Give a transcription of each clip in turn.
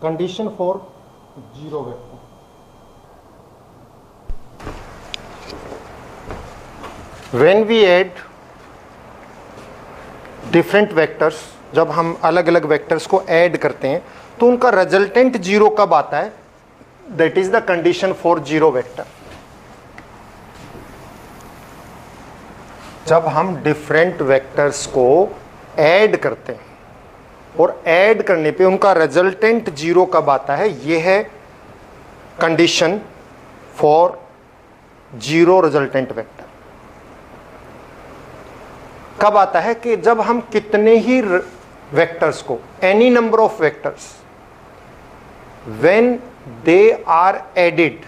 condition for zero vector. When we add different vectors, जब हम अलग अलग वेक्टर्स को ऐड करते हैं तो उनका रिजल्टेंट जीरो कब आता है? That is the condition for zero vector. जब हम डिफरेंट वेक्टर्स को ऐड करते हैं और ऐड करने पे उनका रिजल्टेंट जीरो कब आता है, यह है condition for zero resultant vector. कब आता है? कि जब हम कितने ही वेक्टर्स को, any number of vectors, when they are added,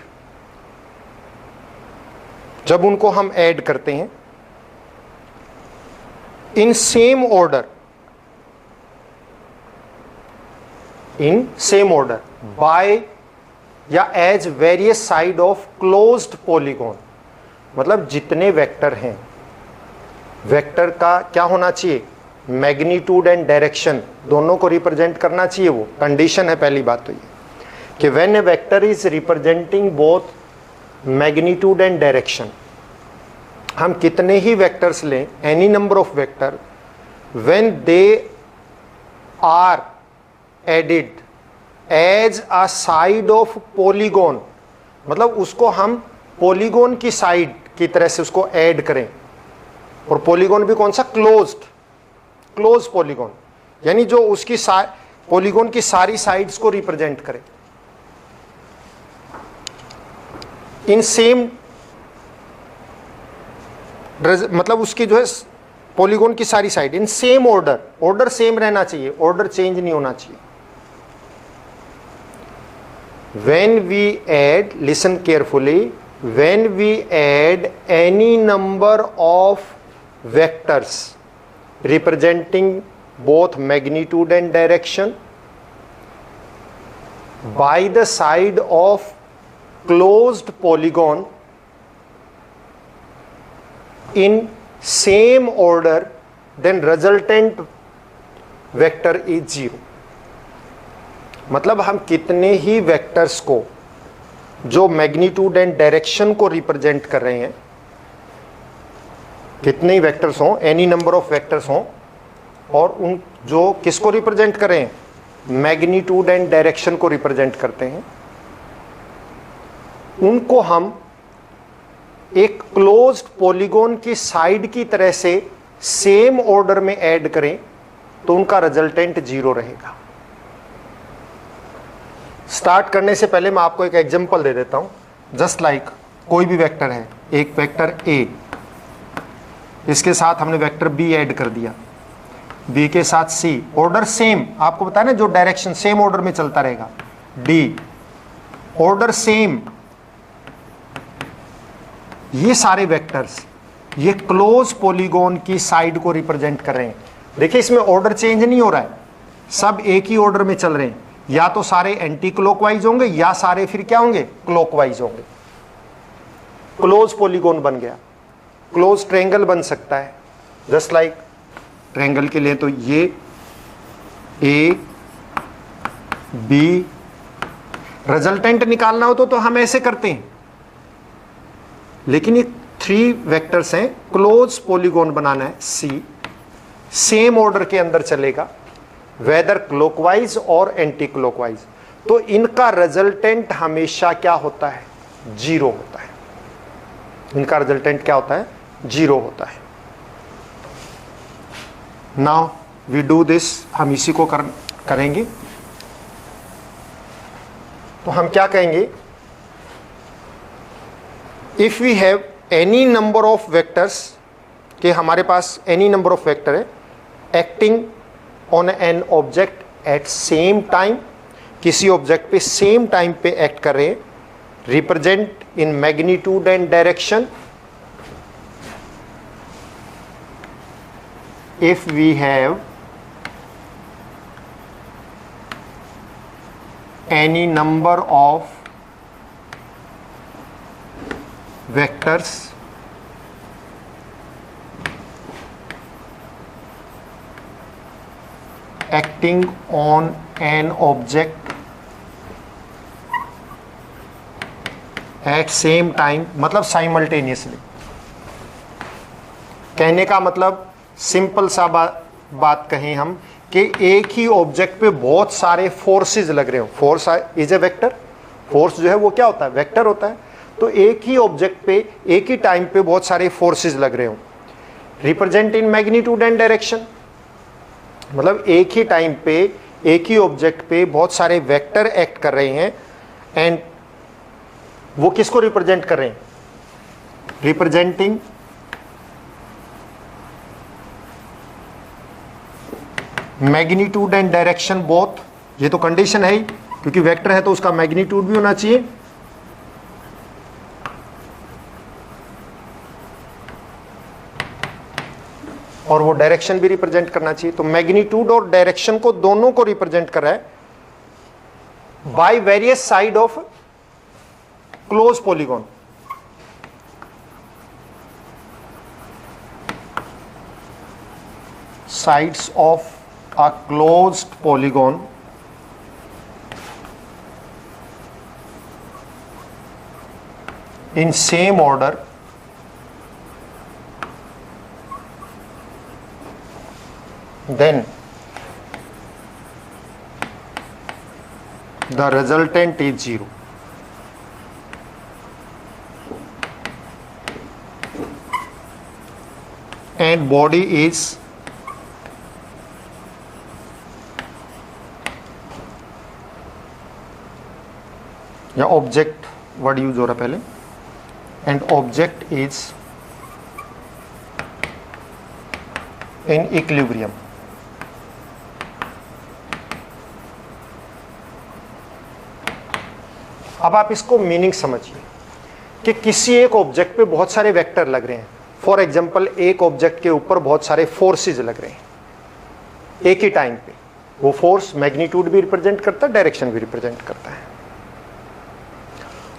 जब उनको हम ऐड करते हैं इन सेम ऑर्डर, बाय या as various side of closed polygon. मतलब जितने वेक्टर हैं, वेक्टर का क्या होना चाहिए? मैग्नीट्यूड एंड डायरेक्शन दोनों को रिप्रेजेंट करना चाहिए. वो कंडीशन है पहली बात तो ये कि when a vector is representing both magnitude and direction, हम कितने ही वेक्टर्स लें, any number of vector, when they are added as a side of polygon, मतलब उसको हम पॉलीगॉन की साइड की तरह से उसको ऐड करें. और पॉलीगॉन भी कौन सा? क्लोज पॉलीगॉन, यानी जो उसकी पॉलीगॉन की सारी साइड्स को रिप्रेजेंट करे इन सेम, मतलब उसकी जो है पॉलीगॉन की सारी साइड इन सेम ऑर्डर. ऑर्डर सेम रहना चाहिए, ऑर्डर चेंज नहीं होना चाहिए. when we add, listen carefully, when we add any number of vectors representing both magnitude and direction by the side of closed polygon in same order, then resultant vector is zero. मतलब हम कितने ही vectors को जो magnitude and direction को represent कर रहे हैं, कितने ही वेक्टर्स हों, एनी नंबर ऑफ वेक्टर्स हों, और उन जो किसको रिप्रेजेंट कर रहे हैं? मैग्नीट्यूड एंड डायरेक्शन को रिप्रेजेंट करते हैं, उनको हम एक क्लोज्ड पॉलीगॉन की साइड की तरह से सेम ऑर्डर में ऐड करें तो उनका रिजल्टेंट जीरो रहेगा. स्टार्ट करने से पहले मैं आपको एक एग्जांपल दे देता हूं. जस्ट लाइक कोई भी वेक्टर है, एक वेक्टर ए, इसके साथ हमने वेक्टर बी ऐड कर दिया, बी के साथ सी, ऑर्डर सेम, आपको बताया ना जो डायरेक्शन सेम ऑर्डर में चलता रहेगा, डी, ऑर्डर सेम. ये सारे वेक्टर्स ये क्लोज पॉलीगॉन की साइड को रिप्रेजेंट कर रहे हैं. देखिए इसमें ऑर्डर चेंज नहीं हो रहा है, सब एक ही ऑर्डर में चल रहे हैं. या तो सारे एंटी क्लॉकवाइज होंगे या सारे फिर क्या होंगे? क्लॉकवाइज होंगे. क्लोज पॉलीगॉन बन गया. क्लोज ट्रायंगल बन सकता है. जस्ट लाइक ट्रायंगल के लिए तो ये ए बी, रिजल्टेंट निकालना हो तो हम ऐसे करते हैं, लेकिन ये थ्री वेक्टर्स हैं, क्लोज पॉलीगॉन बनाना है सी, सेम ऑर्डर के अंदर चलेगा, वेदर क्लॉकवाइज और एंटी क्लॉकवाइज, तो इनका रिजल्टेंट हमेशा क्या होता है? जीरो होता है. इनका रिजल्टेंट क्या होता है? जीरो होता है. नाउ वी डू दिस, हम इसी को करेंगे. तो हम क्या कहेंगे? If we have any number of vectors, कि हमारे पास एनी नंबर ऑफ वेक्टर है acting on an object at same time, किसी ऑब्जेक्ट पे सेम टाइम पे एक्ट कर रहे हैं, represent in magnitude and direction. If we have any number of vectors acting on an object at same time मतलब simultaneously. कहने का मतलब सिंपल सा बात कहें हम कि एक ही ऑब्जेक्ट पे बहुत सारे फोर्सेस लग रहे हो। Force is a vector, force जो है वो क्या होता है, वेक्टर होता है। तो एक ही ऑब्जेक्ट पे एक ही टाइम पे बहुत सारे फोर्सेस लग रहे हो, represent in magnitude and direction. मतलब एक ही टाइम पे एक ही ऑब्जेक्ट पे बहुत सारे वेक्टर एक्ट कर रहे हैं, एंड वो किसको रिप्रेजेंट कर रहे हैं, representing magnitude and direction both. ये तो कंडीशन है ही, क्योंकि वेक्टर है तो उसका मैग्नीट्यूड भी होना चाहिए और वो डायरेक्शन भी रिप्रेजेंट करना चाहिए। तो मैग्नीट्यूड और डायरेक्शन को दोनों को रिप्रेजेंट कर रहा है by various side of close polygon. Sides of a closed polygon in same order then the resultant is 0. And body is या ऑब्जेक्ट वर्ड यूज हो रहा पहले, and object is in equilibrium. अब आप इसको मीनिंग समझिए कि किसी एक ऑब्जेक्ट पे बहुत सारे वेक्टर लग रहे हैं। फॉर एग्जांपल एक ऑब्जेक्ट के ऊपर बहुत सारे फोर्सेस लग रहे हैं एक ही टाइम पे। वो फोर्स मैग्नीट्यूड भी रिप्रेजेंट करता है, डायरेक्शन भी रिप्रेजेंट करता है,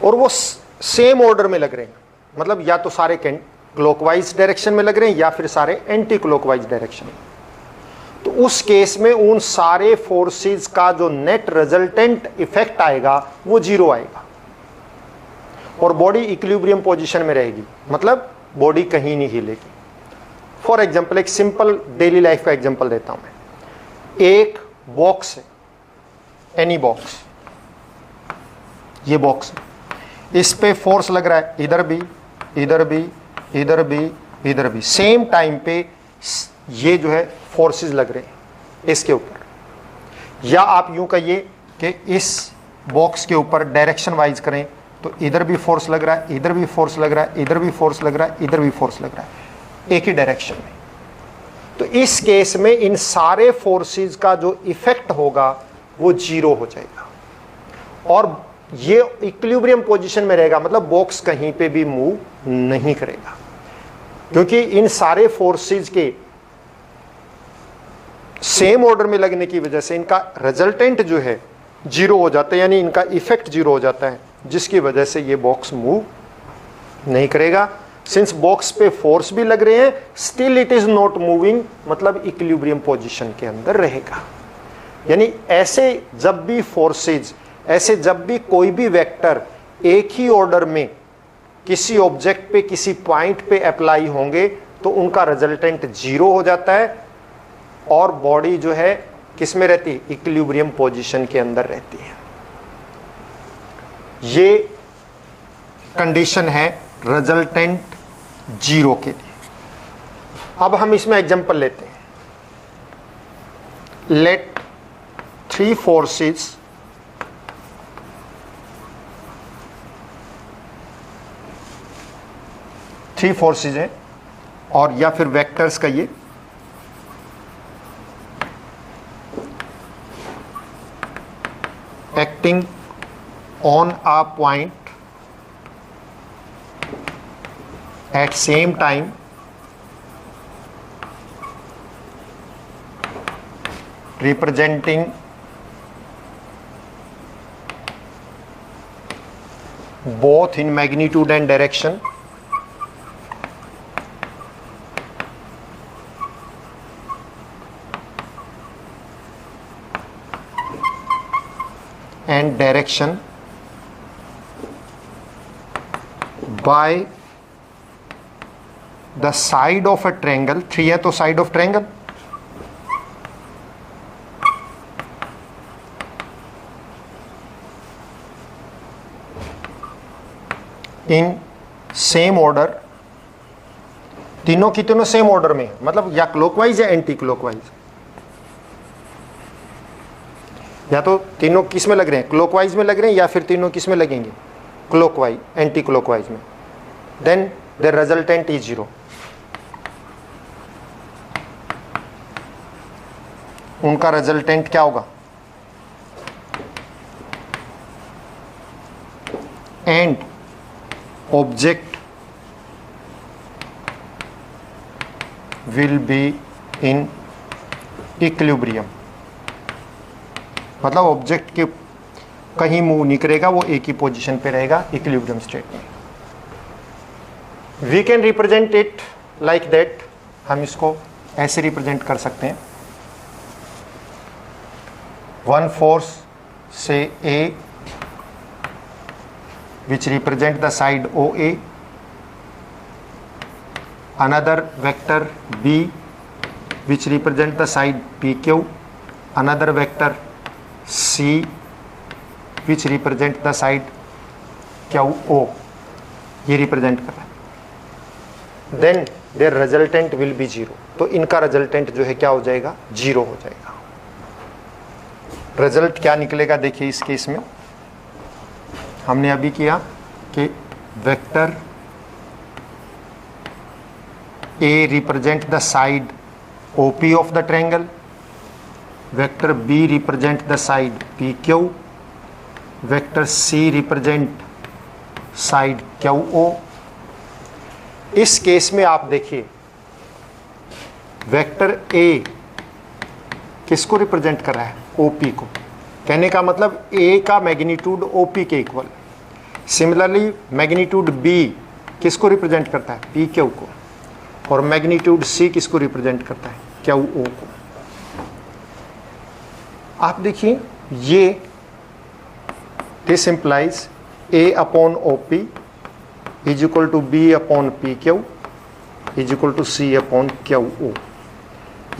और वो सेम ऑर्डर में लग रहे हैं। मतलब या तो सारे क्लॉकवाइज डायरेक्शन में लग रहे हैं या फिर सारे एंटी क्लॉकवाइज डायरेक्शन में। तो उस केस में उन सारे फोर्सेस का जो नेट रिजल्टेंट इफेक्ट आएगा वो 0 आएगा और बॉडी इक्विलिब्रियम पोजीशन में रहेगी, मतलब बॉडी कहीं नहीं हिलेगी। फॉर एग्जांपल एक सिंपल डेली लाइफ का एग्जांपल देता हूं मैं। एक बॉक्स है, एनी बॉक्स, ये बॉक्स है, इस पे फोर्स लग रहा है, इधर भी इधर भी इधर भी इधर भी, सेम टाइम पे ये जो है फोर्सेस लग रहे हैं इसके ऊपर। या आप यूं कहिए कि इस बॉक्स के ऊपर डायरेक्शन वाइज करें तो इधर भी फोर्स लग रहा है, इधर भी फोर्स लग रहा है, इधर भी फोर्स लग रहा है, इधर भी फोर्स लग रहा है, एक ही डायरेक्शन में। तो इस केस में इन सारे फोर्सेस का जो इफेक्ट होगा वो 0 हो जाएगा और ये इक्विलिब्रियम पोजीशन में रहेगा, मतलब बॉक्स कहीं पे भी मूव नहीं करेगा, क्योंकि इन सारे फोर्सेस के सेम ऑर्डर में लगने की वजह से इनका रिजल्टेंट जो है 0 हो जाता है, यानी इनका इफेक्ट 0 हो जाता है, जिसकी वजह से ये बॉक्स मूव नहीं करेगा। सिंस बॉक्स पे फोर्स भी लग रहे हैं, still it is not moving, मतलब इक्विलिब्रियम पोजीशन के अंदर रहेगा। यानी ऐसे जब भी फोर्सेज, ऐसे जब भी कोई भी वेक्टर एक ही ऑर्डर में किसी ऑब्जेक्ट पे किसी पॉइंट पे अप्लाई होंगे तो उनका रिजल्टेंट 0 हो जाता है और बॉडी जो है किस में रहती है, इक्विलिब्रियम पोजीशन के अंदर रहती है। ये कंडीशन है रिजल्टेंट 0 के लिए। अब हम इसमें एग्जांपल लेते हैं। लेट 3 फोर्सेस हैं और या फिर वेक्टर्स का ये acting on a point at same time representing both in magnitude and direction and direction by the side of a triangle, 3 है तो side of triangle, in same order, तीनों की तीनों सेम ऑर्डर में, मतलब या क्लॉकवाइज या एंटी क्लॉकवाइज, या तो तीनों किस में लग रहे हैं, क्लॉकवाइज में लग रहे हैं, या फिर तीनों किस में लगेंगे, क्लॉकवाइज एंटी क्लॉकवाइज में, देन द रिजल्टेंट इज 0। उनका रिजल्टेंट क्या होगा, and object will be in equilibrium, मतलब ऑब्जेक्ट के कहीं मूव नहीं करेगा, वो एक ही पोजीशन पे रहेगा इक्विलिब्रियम स्टेट में। We can represent it like that, हम इसको ऐसे रिप्रेजेंट कर सकते हैं, वन फोर्स से A which represent the side OA, another vector B which represent the side PQ, another vector C which represent the side QO, ये represent कर रहा है, then their resultant will be 0, तो इनका रिजल्टेंट जो है क्या हो जाएगा, 0 हो जाएगा। रिजल्ट क्या निकलेगा, देखिए इस केस में हमने अभी किया कि vector A represent the side OP of the triangle, vector B represent the side PQ, vector C represent side QO। इस केस में आप देखिए वेक्टर A किसको रिप्रेजेंट कर रहा है, OP को, कहने का मतलब A का मैग्नीट्यूड OP के इक्वल। सिमिलरली मैग्नीट्यूड B किसको रिप्रेजेंट करता है, PQ को, और मैग्नीट्यूड C किसको रिप्रेजेंट करता है, QO को। आप देखिए ये this implies A upon OP is equal to B upon PQ is equal to C upon QO।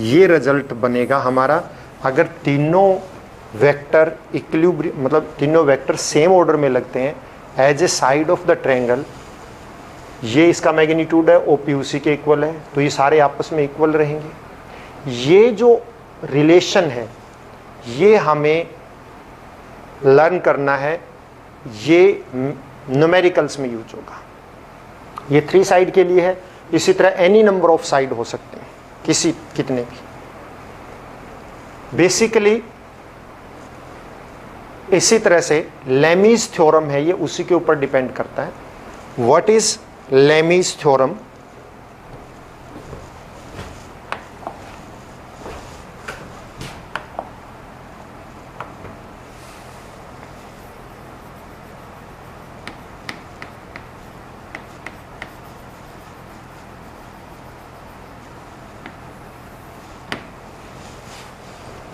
ये रिजल्ट बनेगा हमारा अगर तीनों वेक्टर इक्विलिब्रियम, मतलब तीनों वेक्टर सेम ऑर्डर में लगते हैं as a side of the triangle. ये इसका मैग्नीट्यूड है, OP उसी के इक्वल है, तो ये सारे आपस में इक्वल रहेंगे। ये जो रिलेशन है ये हमें लर्न करना है, ये न्यूमेरिकल्स में यूज होगा। ये 3 साइड के लिए है, इसी तरह एनी नंबर ऑफ साइड हो सकते हैं, कितने भी। बेसिकली इसी तरह से लेमीज थ्योरम है, ये उसी के ऊपर डिपेंड करता है। What is Lami's theorem?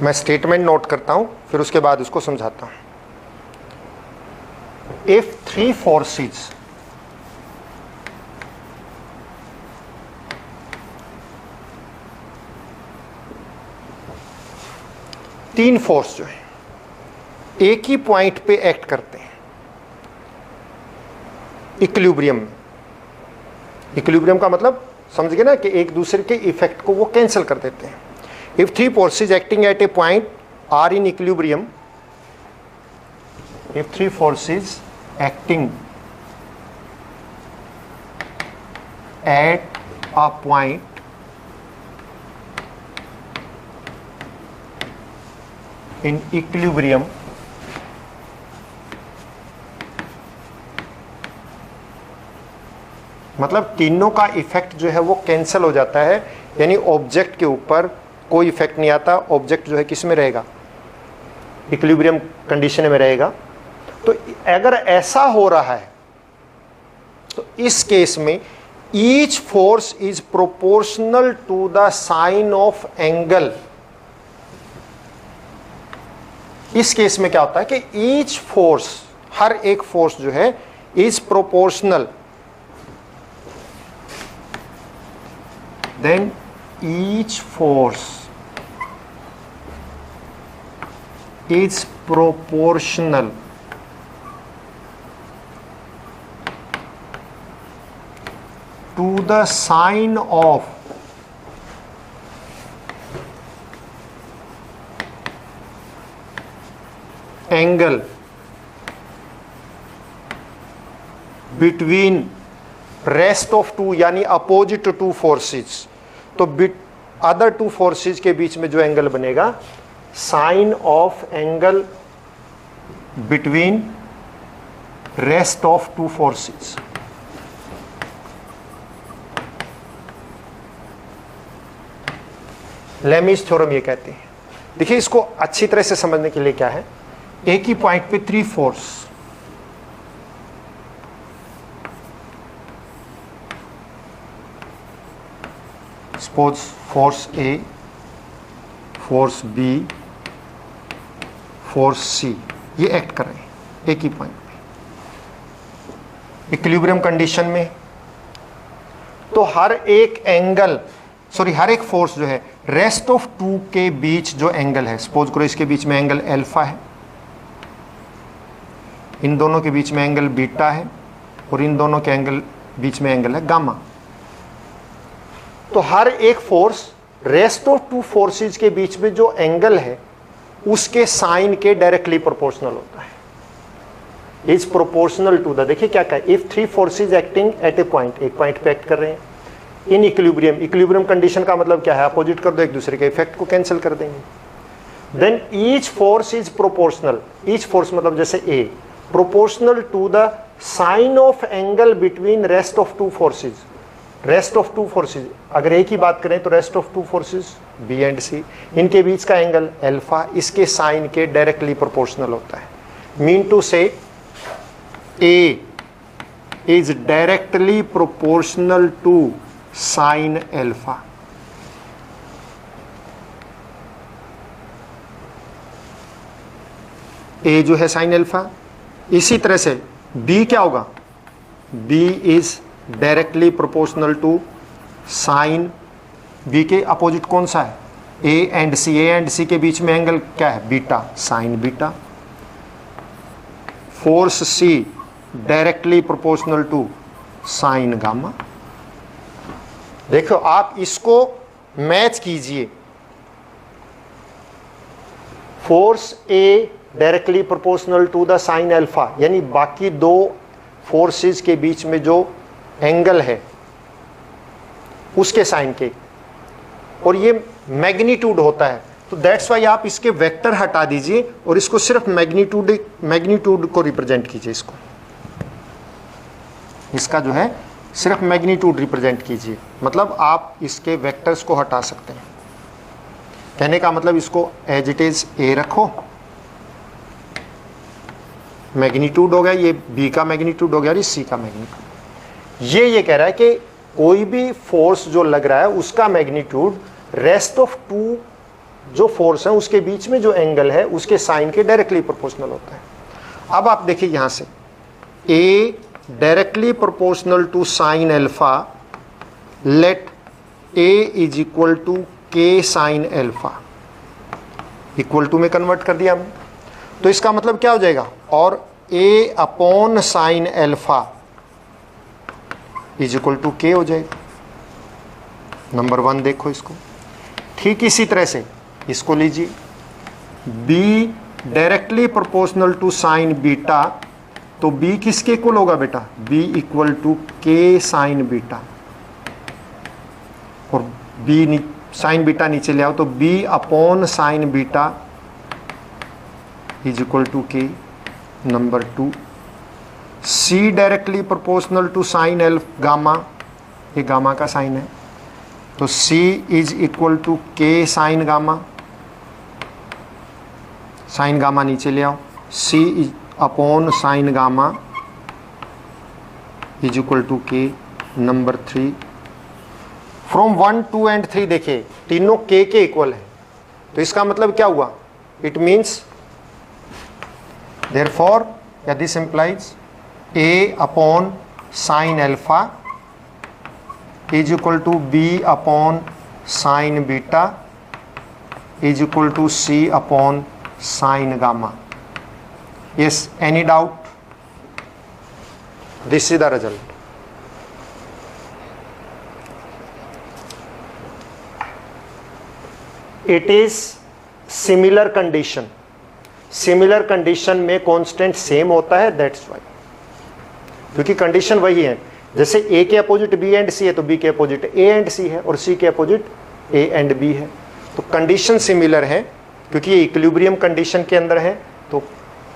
मैं स्टेटमेंट नोट करता हूं, फिर उसके बाद उसको समझाता हूं। इफ 3 फोर्सेस तीन फोर्स जो है एक ही पॉइंट पे एक्ट करते हैं इक्विलिब्रियम में। इक्विलिब्रियम का मतलब समझ गए ना कि एक दूसरे के इफेक्ट को वो कैंसिल कर देते हैं। If 3 forces acting at a point are in equilibrium, if 3 forces acting at a point in equilibrium, मतलब तीनों का इफेक्ट जो है वो कैंसिल हो जाता है, यानी ऑब्जेक्ट के ऊपर कोई इफेक्ट नहीं आता। ऑब्जेक्ट जो है किस में रहेगा, इक्विलिब्रियम कंडीशन में रहेगा। तो अगर ऐसा हो रहा है तो इस केस में each force is proportional to the sine of angle. इस केस में क्या होता है कि ईच फोर्स, हर एक फोर्स जो है is proportional then each force is proportional to the sine of angle between rest of two यानी अपोजिट टू फोर्सेस, तो अदर टू फोर्सेस के बीच में जो एंगल बनेगा sine of angle between rest of two forces. Lami's theorem ये कहते हैं। देखिए इसको अच्छी तरह से समझने के लिए क्या है, एक ही पॉइंट पे थ्री फोर्स, सपोज फोर्स ए, फोर्स बी, फोर्स सी, ये एक्ट कर रहे हैं एक ही पॉइंट पे इक्विलिब्रियम कंडीशन में। तो हर एक एंगल हर एक फोर्स जो है रेस्ट ऑफ टू के बीच जो एंगल है, सपोज करो इसके बीच में एंगल अल्फा है, इन दोनों के बीच में एंगल बीटा है, और इन दोनों के एंगल बीच में एंगल है गामा। तो हर एक force rest of two forces के बीच में जो एंगल है उसके साइन के डायरेक्टली प्रोपोर्शनल होता है, इज प्रोपोर्शनल टू द, देखिए क्या कहा, if three forces acting at A point, एक पॉइंट पे एक्ट कर रहे हैं इन इक्विलिब्रियम, इक्विलिब्रियम कंडीशन का मतलब क्या है, अपोजिट कर दो एक दूसरे के, इफेक्ट को कैंसिल कर देंगे, then each force is proportional, each force मतलब जैसे A, proportional to the sine of angle between rest of two forces, rest of two forces, अगर एक ही बात करें तो rest of two forces B and C, इनके बीच का एंगल अल्फा इसके साइन के डायरेक्टली प्रोपोर्शनल होता है। Mean to say A is directly proportional to sine alpha. A जो है साइन अल्फा, इसी तरह से बी क्या होगा, B is directly proportional to sine, B के अपोजिट कौन सा है, A and C, A and सी के बीच में एंगल क्या है, beta, sine beta. Force C directly proportional to sine gamma. देखो आप इसको मैच कीजिए, force A directly proportional to the sine alpha, यानी बाकी दो फोर्सेस के बीच में जो एंगल है उसके साइन के, और ये मैग्नीट्यूड होता है, तो दैट्स वाई आप इसके वेक्टर हटा दीजिए और इसको सिर्फ मैग्नीट्यूड को रिप्रेजेंट कीजिए, इसका जो है सिर्फ मैग्नीट्यूड रिप्रेजेंट कीजिए, मतलब आप इसके वेक्टर्स को हटा सकते हैं। कहने का मतलब इसको एज इट इज ए रखो, मैग्नीट्यूड हो गया, ये बी का मैग्नीट्यूड हो गया, ये सी का मैग्नीट्यूड। ये कह रहा है कि कोई भी फोर्स जो लग रहा है उसका मैग्नीट्यूड रेस्ट ऑफ टू जो फोर्स है उसके बीच में जो एंगल है उसके साइन के डायरेक्टली प्रोपोर्शनल होता है। अब आप देखिए यहां से A directly proportional to sine alpha, let A is equal to K sine alpha, equal to में कन्वर्ट कर दिया हमने, तो इसका मतलब क्या हो जाएगा, और A upon sine alpha is equal to K हो जाएगा। नंबर वन देखो इसको, ठीक इसी तरह से इसको लीजिए, B directly proportional to sine beta, तो बी किसके इक्वल होगा बेटा, B equal to K sine beta, और बी साइन बीटा नीचे ले आओ तो B upon sine beta is equal to K. Number two, C directly proportional to sine L gamma, ये गामा का साइन है, तो C is equal to K sine gamma, sine gamma नीचे ले आओ, C is upon sine gamma is equal to K. Number three, from 1 2 and 3 देखिए तीनों के इक्वल है, तो इसका मतलब क्या हुआ, इट मीन्स therefore या this implies a upon sine alpha is equal to B upon sine beta is equal to C upon sine gamma. Yes, any doubt? This is the result. It is similar condition. Similar condition में constant same होता है, that's why, क्योंकि condition वही है. जैसे ए के opposite B and सी है तो बी के अपोजिट ए एंड सी है और सी के अपोजिट ए एंड बी है. तो कंडीशन सिमिलर है क्योंकि ये इक्विलिब्रियम कंडीशन के अंदर है, तो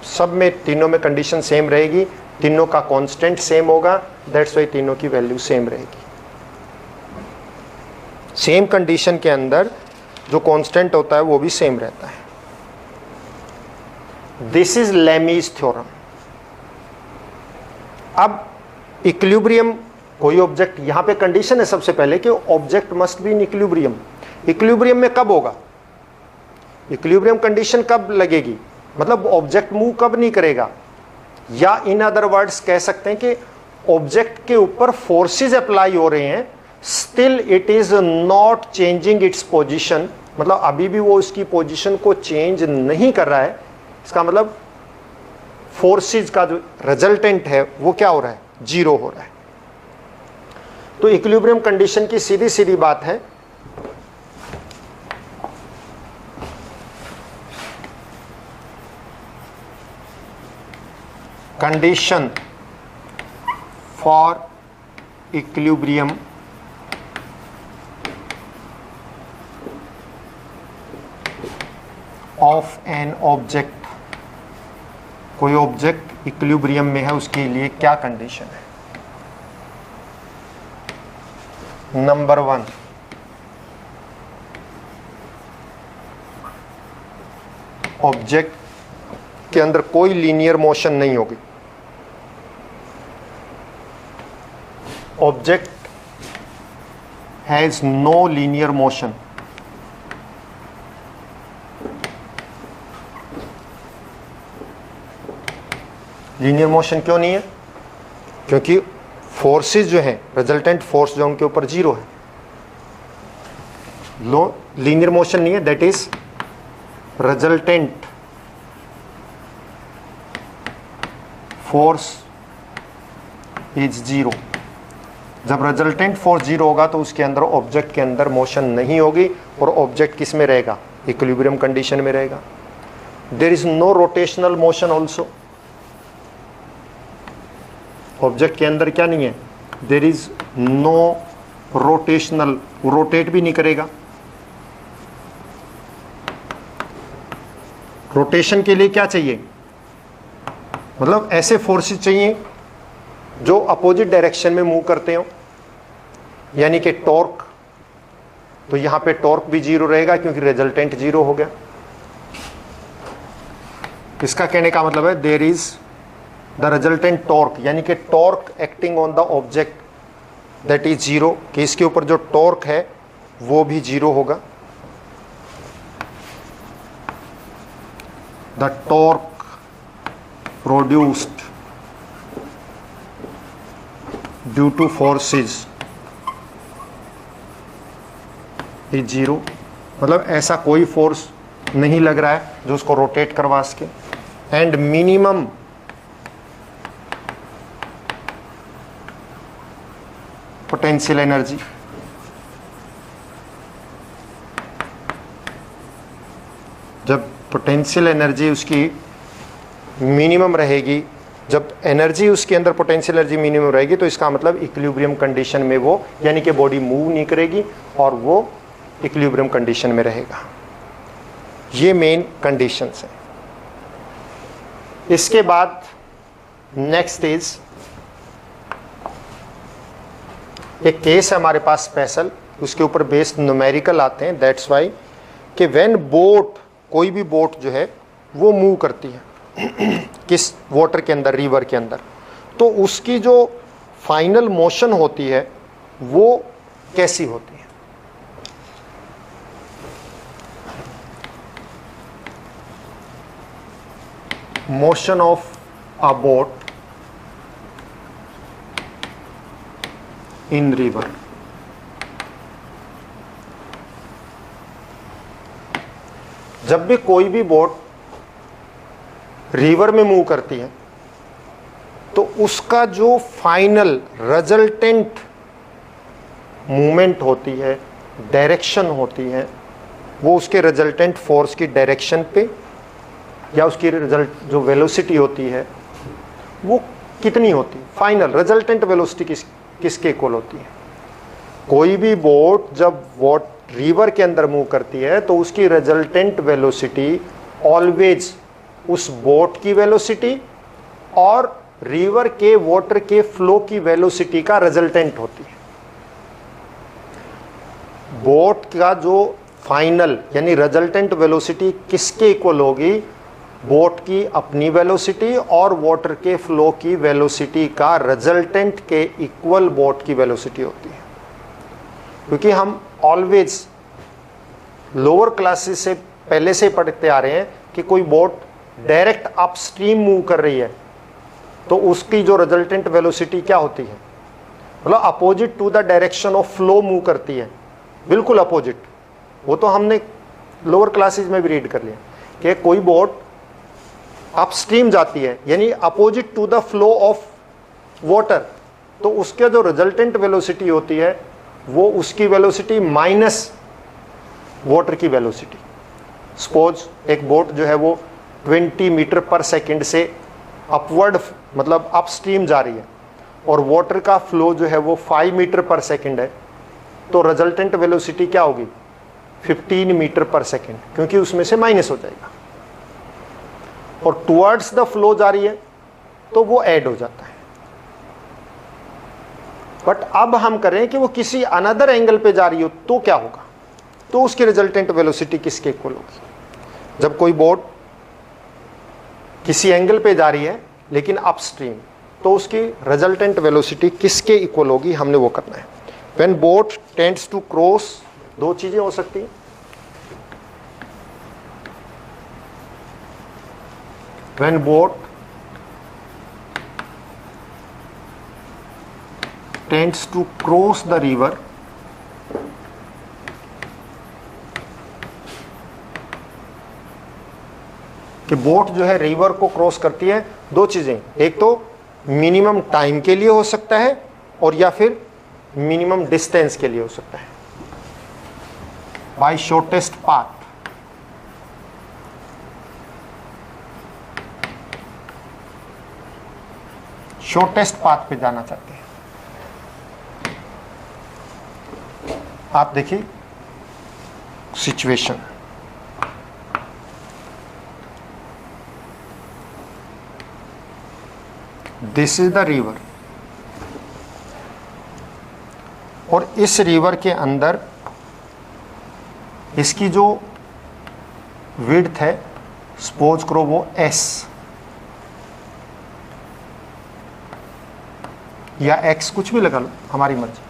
सब में तीनों में कंडीशन सेम रहेगी, तीनों का कांस्टेंट सेम होगा, दैट्स वाई तीनों की वैल्यू सेम रहेगी. सेम कंडीशन के अंदर जो कांस्टेंट होता है वो भी सेम रहता है. This is Lami's theorem. अब इक्विलिब्रियम, कोई ऑब्जेक्ट, यहां पे कंडीशन है सबसे पहले कि object must be in equilibrium. Equilibrium में कब होगा? इक्विलिब्रियम कंडीशन कब लगेगी, मतलब ऑब्जेक्ट मूव कब नहीं करेगा, या इन अदर वर्ड्स कह सकते हैं कि ऑब्जेक्ट के ऊपर फोर्सेस अप्लाई हो रहे हैं, still it is not changing its position, मतलब अभी भी वो उसकी पोजीशन को चेंज नहीं कर रहा है. इसका मतलब फोर्सेस का जो रिजल्टेंट है वो क्या हो रहा है, जीरो हो रहा है. तो इक्विलिब्रियम कंडीशन की सीधी सीधी बात है, condition for equilibrium of an object. कोई ऑब्जेक्ट इक्विलिब्रियम में है, उसके लिए क्या कंडीशन है? नंबर 1, ऑब्जेक्ट के अंदर कोई लीनियर मोशन नहीं होगी. Object has no linear motion. Linear motion क्यों नहीं है? क्योंकि फोर्सेस जो हैं, रिजल्टेंट फोर्स जो उनके ऊपर जीरो है. लीनियर मोशन नहीं है, that is resultant force is zero. जब रिजल्टेंट फोर्स जीरो होगा तो उसके अंदर, ऑब्जेक्ट के अंदर मोशन नहीं होगी, और ऑब्जेक्ट किस में रहेगा? इक्विलिब्रियम कंडीशन में रहेगा. There is no rotational motion also. Object के अंदर क्या नहीं है? There is no rotational, rotate भी नहीं करेगा. रोटेशन के लिए क्या चाहिए? मतलब ऐसे फोर्सेस चाहिए जो अपोजिट डायरेक्शन में मूव करते हो, यानी कि टॉर्क. तो यहां पे टॉर्क भी जीरो रहेगा क्योंकि रिजल्टेंट जीरो हो गया. इसका कहने का मतलब है there is the resultant torque, यानी कि torque acting on the object that is zero, कि इसके ऊपर जो टॉर्क है वो भी जीरो होगा. The torque produced due two forces is zero. मतलब ऐसा कोई फोर्स नहीं लग रहा है जो उसको रोटेट करवा सके. एंड मिनिमम पोटेंशियल एनर्जी, जब पोटेंशियल एनर्जी उसकी मिनिमम रहेगी, जब एनर्जी उसके अंदर पोटेंशियल एनर्जी मिनिमम रहेगी, तो इसका मतलब इक्विलिब्रियम कंडीशन में वो, यानी कि बॉडी मूव नहीं करेगी और वो इक्विलिब्रियम कंडीशन में रहेगा. ये मेन कंडीशंस हैं. इसके बाद नेक्स्ट इज एक केस है हमारे पास स्पेशल, उसके ऊपर बेस्ड न्यूमेरिकल आते हैं. दैट्स वाई कि व्हेन बोट, कोई भी बोट जो है वो मूव करती है किस वाटर के अंदर, रिवर के अंदर, तो उसकी जो फाइनल मोशन होती है वो कैसी होती है? Motion of a boat in river. जब भी कोई भी बोट रिवर में मूव करती है तो उसका जो फाइनल रिजल्टेंट मूवमेंट होती है, डायरेक्शन होती है, वो उसके रिजल्टेंट फोर्स की डायरेक्शन पे या उसकी रिजल्ट जो वेलोसिटी होती है वो कितनी होती है, फाइनल रिजल्टेंट वेलोसिटी किसके इक्वल होती है। कोई भी बोट जब रिवर के अंदर मूव करती है तो उसकी रिजल्टेंट वेलोसिटी ऑलवेज उस बोट की वेलोसिटी और रिवर के वाटर के फ्लो की वेलोसिटी का रिजल्टेंट होती है। बोट का जो फाइनल यानी रिजल्टेंट वेलोसिटी किसके इक्वल होगी, बोट की अपनी वेलोसिटी और वाटर के फ्लो की वेलोसिटी का रिजल्टेंट के इक्वल बोट की वेलोसिटी होती है। क्योंकि हम ऑलवेज लोअर क्लासेस से पहले से पढ़ते आ रहे हैं कि कोई बोट डायरेक्ट अपस्ट्रीम मूव कर रही है तो उसकी जो रिजल्टेंट वेलोसिटी क्या होती है, मतलब opposite to the direction of flow move करती है, बिल्कुल अपोजिट। वो तो हमने लोअर क्लासेस में भी रीड कर लिया कि कोई बोट अपस्ट्रीम जाती है यानी opposite to the flow of water, तो उसका जो रिजल्टेंट वेलोसिटी होती है वो उसकी वेलोसिटी माइनस वाटर की वेलोसिटी। सपोज एक बोट जो है वो 20 मीटर पर सेकंड से अपवर्ड मतलब अपस्ट्रीम जा रही है और वाटर का फ्लो जो है वो 5 मीटर पर सेकंड है, तो रिजल्टेंट वेलोसिटी क्या होगी 15 मीटर पर सेकंड, क्योंकि उसमें से माइनस हो जाएगा। और टुवर्ड्स द फ्लो जा रही है तो वो ऐड हो जाता है। बट अब हम करें कि वो किसी अनदर एंगल पे जा रही हो तो क्या होगा, तो उसकी रिजल्टेंट वेलोसिटी किसके इक्वल होगी। जब कोई बोट किसी एंगल पे जा रही है लेकिन अपस्ट्रीम, तो उसकी रिजल्टेंट वेलोसिटी किसके इक्वल होगी, हमने वो करना है। When boat tends to cross, दो चीजें हो सकती हैं। When boat tends to cross the river, कि बोट जो है रिवर को क्रॉस करती है, दो चीजें, एक तो मिनिमम टाइम के लिए हो सकता है और या फिर मिनिमम डिस्टेंस के लिए हो सकता है। By shortest path, shortest path पे जाना चाहते हैं। आप देखिए situation, this is the river और इस रिवर के अंदर इसकी जो विड्थ है सपोज करो वो S या X, कुछ भी लगा लो, हमारी मर्जी।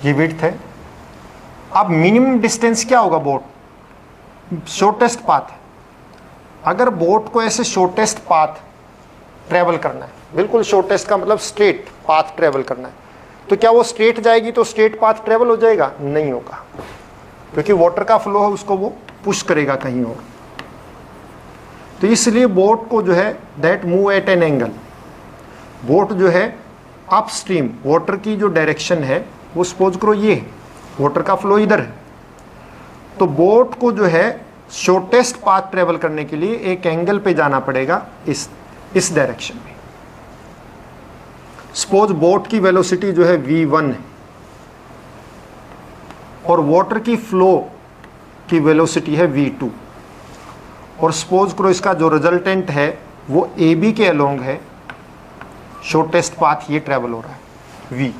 ये विड्थ है। अब मिनिमम डिस्टेंस क्या होगा, बोट शॉर्टेस्ट पाथ है। अगर बोट को ऐसे शॉर्टेस्ट पाथ ट्रेवल करना है, बिल्कुल शॉर्टेस्ट का मतलब स्ट्रेट पाथ ट्रेवल करना है, तो क्या वो स्ट्रेट जाएगी तो स्ट्रेट पाथ ट्रेवल हो जाएगा, नहीं होगा, क्योंकि वाटर का फ्लो है उसको वो पुश करेगा कहीं और। तो इसलिए बोट को जो है that move at an angle, boat जो है अपस्ट्रीम, वाटर की जो डायरेक्शन है वो सपोज करो ये है, वाटर का फ्लो इधर है, तो बोट को जो है शॉर्टेस्ट पाथ ट्रेवल करने के लिए एक एंगल पे जाना पड़ेगा इस डायरेक्शन में। सपोज बोट की वेलोसिटी जो है v1 है और वाटर की फ्लो की वेलोसिटी है v2, और सपोज करो इसका जो रिजल्टेंट है वो AB के अलोंग है, शॉर्टेस्ट पाथ ये ट्रेवल हो रहा है v,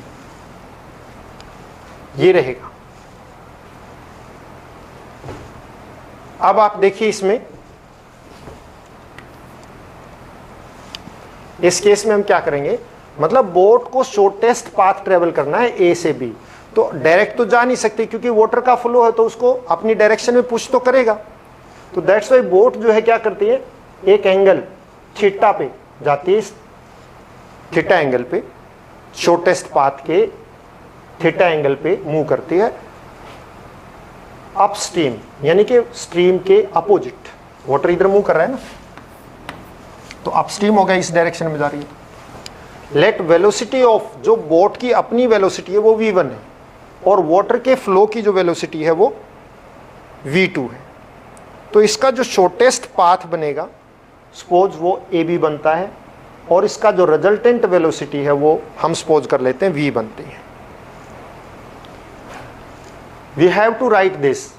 ये रहेगा। अब आप देखिए इसमें, इस केस में हम क्या करेंगे, मतलब बोट को शॉर्टेस्ट पाथ ट्रेवल करना है A से B, तो डायरेक्ट तो जा नहीं सकती क्योंकि वाटर का फ्लो है, तो उसको अपनी डायरेक्शन में पुश तो करेगा। तो दैट्स वाई बोट जो है क्या करती है, एक एंगल थीटा पे जाती है, थीटा एंगल पे शॉर्टेस्ट पाथ के थीटा एंगल पे मूव करती है अपस्ट्रीम, यानी कि स्ट्रीम के अपोजिट। वाटर इधर मूव कर रहा है ना, तो अपस्ट्रीम हो गया, इस डायरेक्शन में जा रही है। लेट वेलोसिटी ऑफ, जो बोट की अपनी वेलोसिटी है वो v1 है, और वाटर के फ्लो की जो वेलोसिटी है वो v2 है। तो इसका जो शॉर्टेस्ट पाथ बनेगा, सपोज वो ab बनता है, और इसका जो रिजल्टेंट वेलोसिटी है वो हम सपोज कर लेते हैं v बनती है। We have to write this.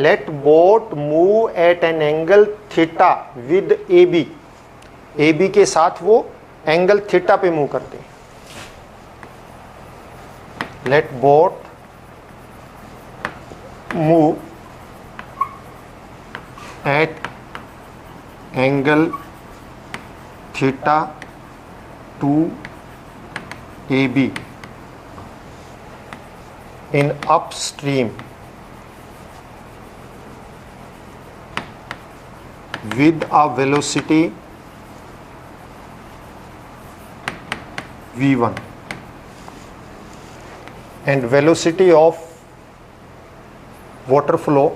Let boat move at an angle theta with AB. AB के साथ वो एंगल थीटा पे मूव करते हैं। Let boat move at angle theta to AB in upstream with a velocity v1 and velocity of water flow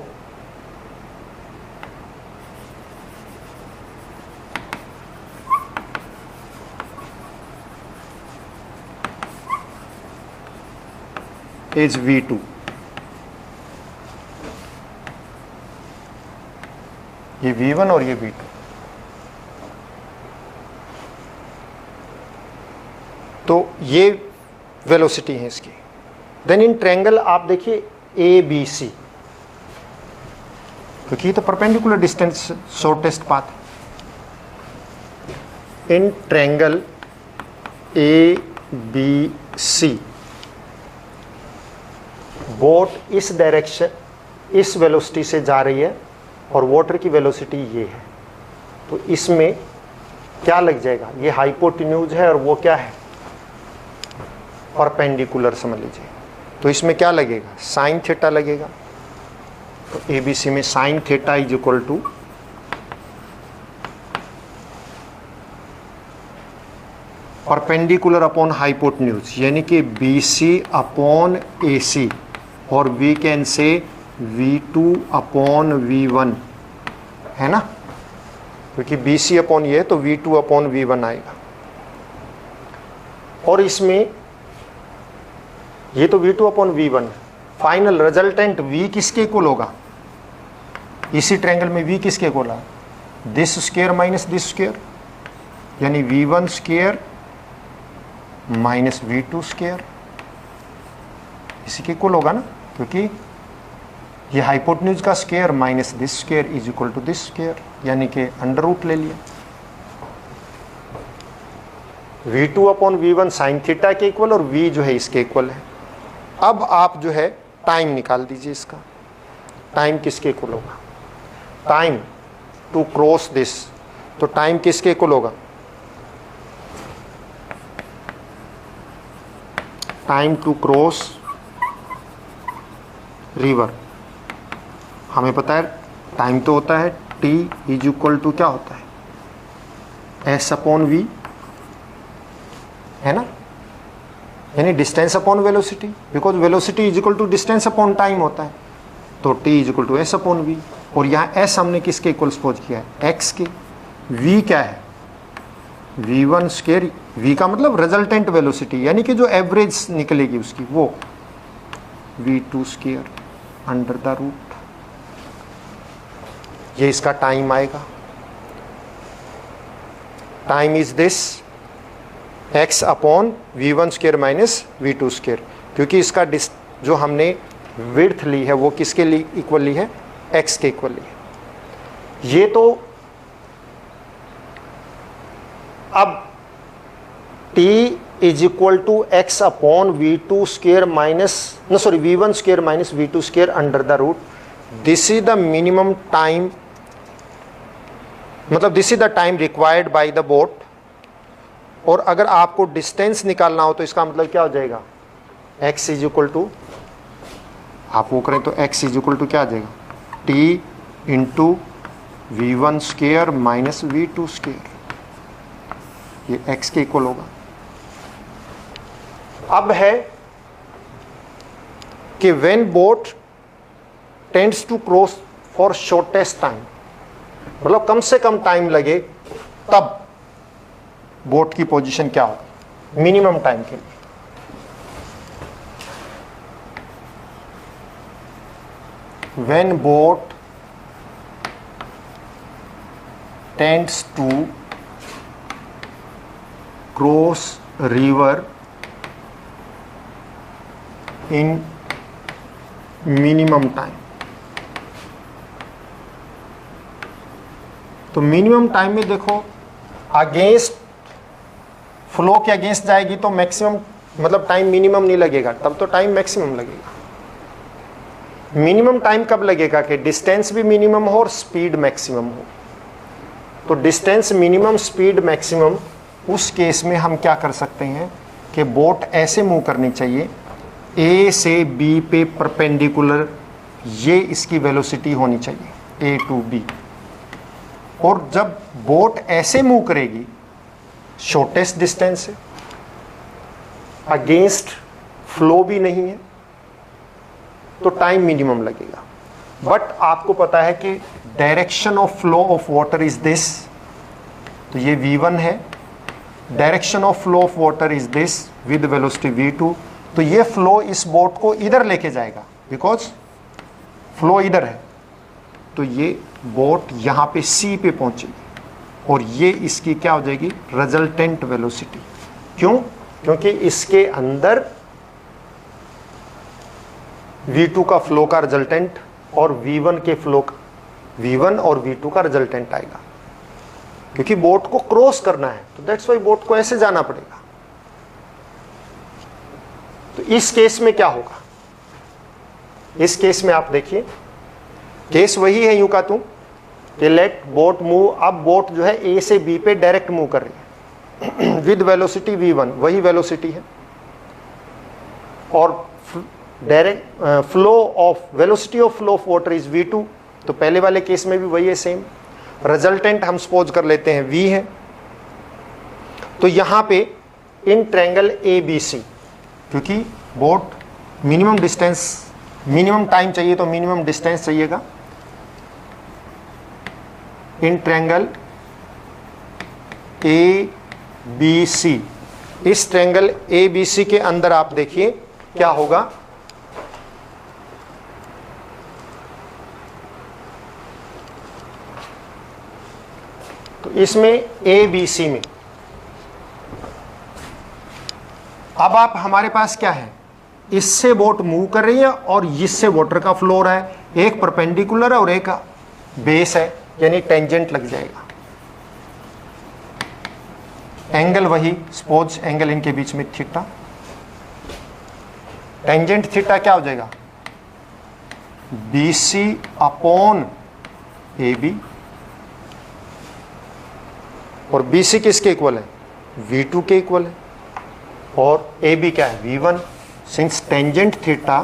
is v2। ये v1 और ये v2। तो ये वेलोसिटी है इसकी। देन इन ट्रायंगल आप देखिए ABC, क्योंकि ये तो perpendicular distance shortest path. In triangle ABC boat इस डायरेक्शन, इस वेलोसिटी से जा रही है और वाटर की वेलोसिटी ये है, तो इसमें क्या लग जाएगा, ये हाइपोटेन्यूज है और वो क्या है, परपेंडिकुलर समझ लीजिए। तो इसमें क्या लगेगा, साइन थीटा लगेगा। तो ABC में sine theta is equal to perpendicular upon hypotenuse, यानी कि BC अपॉन AC, और we can say v2 upon v1, है ना, क्योंकि BC अपॉन ये तो v2 अपॉन v1 आएगा। और इसमें ये तो v2 upon v1, final resultant v किसके इक्वल होगा, इसी ट्रायंगल में v किसके इक्वल है, this square minus this square, यानी v1 square minus v2 square, इसी के इक्वल होगा ना, क्योंकि ये हाइपोटेन्यूज का square minus this square is equal to this square, यानी कि अंडर रूट ले लिया। v2 upon v1 sine theta के इक्वल और v जो है इसके इक्वल है। अब आप जो है टाइम निकाल दीजिए इसका, टाइम किसके इक्वल होगा, टाइम टू क्रॉस दिस, तो टाइम किसके इक्वल होगा, टाइम टू क्रॉस रिवर। हमें पता है टाइम तो होता है t इज इक्वल टू क्या होता है, s अपॉन v, है ना, यानी distance upon velocity, because velocity is equal to distance upon time होता है। तो t is equal to s upon v, और यहाँ s हमने किसके इक्वल सपोज किया है, x के। v क्या है, v1 स्क्वायर, v का मतलब रिजल्टेंट वेलोसिटी, यानी कि जो एवरेज निकलेगी उसकी, वो v2 square under the root, ये इसका टाइम आएगा। Time is this x upon v1 square minus v2 square, क्योंकि इसका जो हमने विड्थ ली है वो किसके लिए इक्वल ली है, x के इक्वल ली है। ये तो अब t is equal to X upon v2 square minus v1 square minus v2 square under the root, this is the minimum time, मतलब this is the time required by the boat. और अगर आपको distance निकालना हो तो इसका मतलब क्या हो जाएगा, x इज इक्वल टू, आप वो करें तो x इज इक्वल टू क्या आ जाएगा, t into v1 square minus v2 square, ये x के इक्वल होगा। अब है कि when boat tends to cross for shortest time, मतलब कम से कम टाइम लगे, तब बोट की पोजीशन क्या होगी मिनिमम टाइम के लिए। When boat tends to cross river in minimum time, तो मिनिमम टाइम में देखो अगेंस्ट फ्लो के अगेंस्ट जाएगी तो मैक्सिमम, मतलब टाइम मिनिमम नहीं लगेगा, तब तो टाइम मैक्सिमम लगेगा। मिनिमम टाइम कब लगेगा कि डिस्टेंस भी मिनिमम हो और स्पीड मैक्सिमम हो। तो डिस्टेंस मिनिमम स्पीड मैक्सिमम, उस केस में हम क्या कर सकते हैं कि बोट ऐसे मूव करनी चाहिए ए से बी पे परपेंडिकुलर, ये इसकी वेलोसिटी होनी चाहिए ए टू बी। और जब बोट ऐसे मूव करेगी शॉर्टेस्ट डिस्टेंस से, अगेंस्ट फ्लो भी नहीं है, तो टाइम मिनिमम लगेगा। बट आपको पता है कि direction of flow of water is this, तो ये v1 है, direction of flow of water is this with velocity v2, तो ये फ्लो इस बोट को इधर लेके जाएगा बिकॉज फ्लो इधर है, तो ये बोट यहाँ पे C पे पहुंचेगी और ये इसकी क्या हो जाएगी रिजल्टेंट वेलोसिटी। क्यों? क्योंकि इसके अंदर v2 का फ्लो का रिजल्टेंट और v1 के फ्लो का, v1 और v2 का रिजल्टेंट आएगा, क्योंकि बोट को क्रॉस करना है, तो दैट्स वाई बोट को ऐसे जाना पड़ेगा। तो इस केस में क्या होगा, इस केस में आप देखिए केस वही है यूं का तुम कि लेट बोट मूव, अब बोट जो है ए से बी पे डायरेक्ट मूव कर रही है विद वेलोसिटी v1, वही वेलोसिटी है, और direct flow of velocity of flow of water is v2, तो पहले वाले केस में भी वही है सेम। रिजल्टेंट हम सपोज कर लेते हैं v है, तो यहां पे इन ट्रायंगल ABC, क्योंकि boat minimum distance, minimum time चाहिए तो मिनिमम डिस्टेंस चाहिएगा, इन ट्रायंगल ABC, इस ट्रायंगल ABC के अंदर आप देखिए क्या होगा, तो इसमें ABC में अब आप हमारे पास क्या है, इससे बोट मूव कर रही है और इससे वाटर का फ्लो हो रहा है, एक परपेंडिकुलर है और एक बेस है, यानी टेंजेंट लग जाएगा। एंगल वही, सपोज एंगल इनके बीच में थीटा, टेंजेंट थीटा क्या हो जाएगा BC अपॉन AB, और BC किसके इक्वल है V2 के इक्वल है, और AB क्या है V1, since tangent theta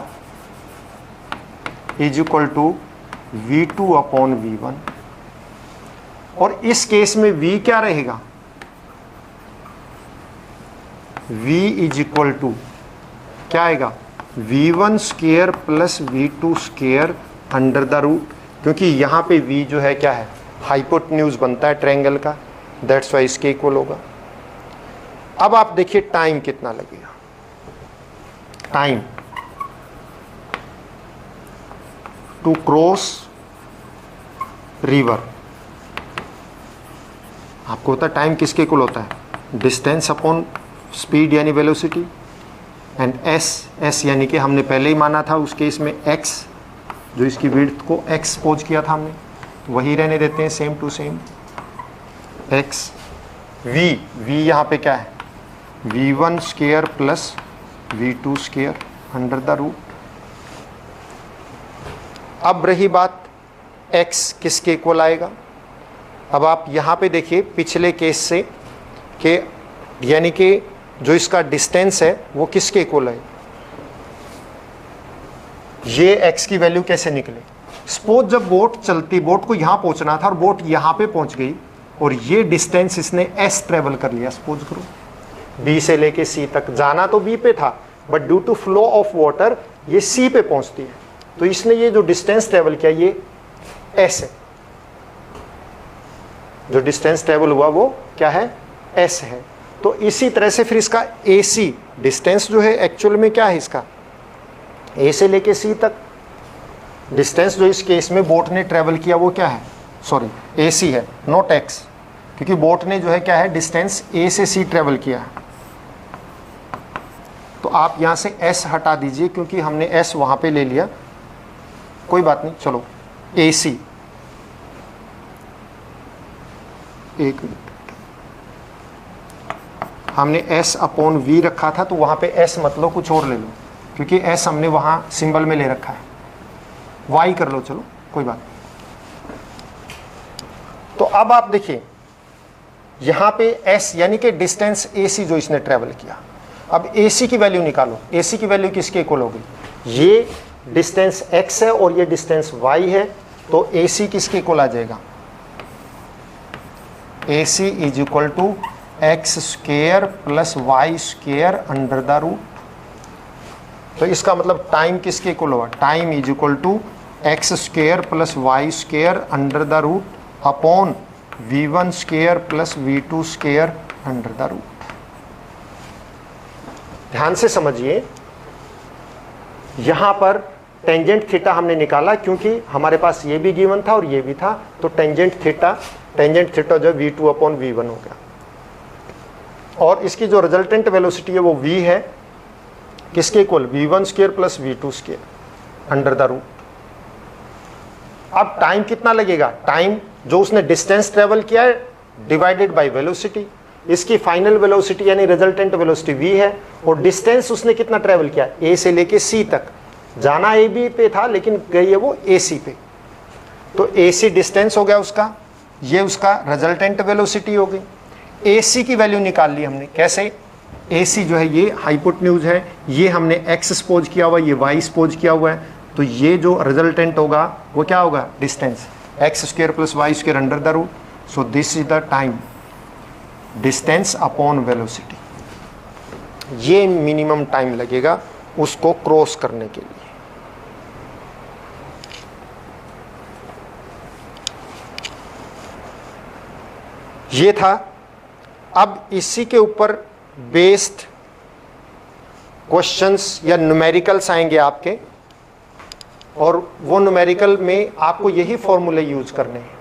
is equal to V2 upon V1, और इस केस में V क्या रहेगा, V इज इक्वल टू क्या आएगा V1 square plus V2 square under the root, क्योंकि यहाँ पे V जो है क्या है हाइपोटेन्यूज बनता है ट्रायंगल का, दैट्स वाई इसके इक्वल होगा। अब आप देखिए टाइम कितना लगेगा, टाइम टू क्रॉस रिवर, आपको होता है टाइम किसके इक्वल होता है डिस्टेंस अपॉन स्पीड यानी वेलोसिटी, एंड एस यानी कि हमने पहले ही माना था उस केस में x, जो इसकी विड्थ को x पोज किया था हमने, वही रहने देते हैं same to same x। v यहाँ पे क्या है v1 square plus v2 square under the root. अब रही बात x किसके इक्वल आएगा, अब आप यहाँ पे देखिए पिछले केस से कि यानी कि जो इसका डिस्टेंस है वो किसके इक्वल है, ये x की वैल्यू कैसे निकले, सपोज जब बोट चलती, बोट को यहाँ पहुँचना था और बोट यहाँ पे पहुँच गई और ये डिस्टेंस इसने s ट्रेवल कर लिया, सपोज करो बी से लेके सी तक। जाना तो बी पे था but due to flow of water ये सी पे पहुंचती है, तो इसने ये जो डिस्टेंस ट्रेवल किया ये एस है, जो डिस्टेंस ट्रेवल हुआ वो क्या है, एस है। तो इसी तरह से फिर इसका ए सी डिस्टेंस जो है एक्चुअल में क्या है, इसका ए से लेके सी तक डिस्टेंस जो इस केस में बोट ने ट्रेवल किया वो क्या है, सॉरी ए सी है नॉट एक्स, क्योंकि बोट ने जो है क्या है डिस्टेंस ए से सी ट्रेवल किया है। तो आप यहाँ से एस हटा दीजिए क्योंकि हमने एस वहाँ पे ले लिया, कोई बात नहीं। चलो ए सी, एक मिनट, हमने एस अपॉन वी रखा था तो वहाँ पे एस मत लो, कुछ और ले लो, क्योंकि एस हमने वहाँ सिंबल में ले रखा है, वाई कर लो, चलो कोई बात नहीं। तो अब आप देखिए यहाँ पे एस यानी कि डिस्टेंस ए सी जो इसने ट्रेवल किया। अब ए सी की वैल्यू निकालो, ए सी की वैल्यू किसके इक्वल होगी, ये डिस्टेंस x है और ये डिस्टेंस y है, तो ए सी किसके इक्वल आ जाएगा, A C is equal to X square plus Y square under the root. तो इसका मतलब टाइम किसके इक्वल होगा, time is equal to X square plus Y square under the root upon v1 square plus v2 square under the root. ध्यान से समझिए, यहां पर टेंजेंट थीटा हमने निकाला क्योंकि हमारे पास ये भी गिवन था और ये भी था, तो टेंजेंट थीटा जो v2 अपॉन v1 हो गया, और इसकी जो रिजल्टेंट वेलोसिटी है वो v है, किसके equal, v1 square plus v2 square under the root. अब टाइम कितना लगेगा, टाइम जो उसने डिस्टेंस ट्रेवल किया है डिवाइडेड बाय वेलोसिटी, इसकी फाइनल वेलोसिटी यानी रिजल्टेंट वेलोसिटी v है, और डिस्टेंस उसने कितना ट्रेवल किया, a से लेके c तक। जाना ए बी पे था लेकिन गई है वो ए सी पे, तो ए सी डिस्टेंस हो गया उसका, ये उसका रिजल्टेंट वेलोसिटी हो गई। ए सी की वैल्यू निकाल ली हमने, कैसे, ए सी जो है ये हाइपोटेन्यूज है, ये हमने x सपोज किया हुआ है, ये y सपोज किया हुआ है, तो ये जो रिजल्टेंट होगा वो क्या होगा, distance X square plus Y square under the root. So this is the time, distance upon velocity, ये मिनिमम टाइम लगेगा उसको क्रॉस करने के लिए। ये था। अब इसी के ऊपर बेस्ड क्वेश्चंस या न्यूमेरिकल्स आएंगे आपके, और वो न्यूमेरिकल में आपको यही फॉर्मूले यूज करने हैं।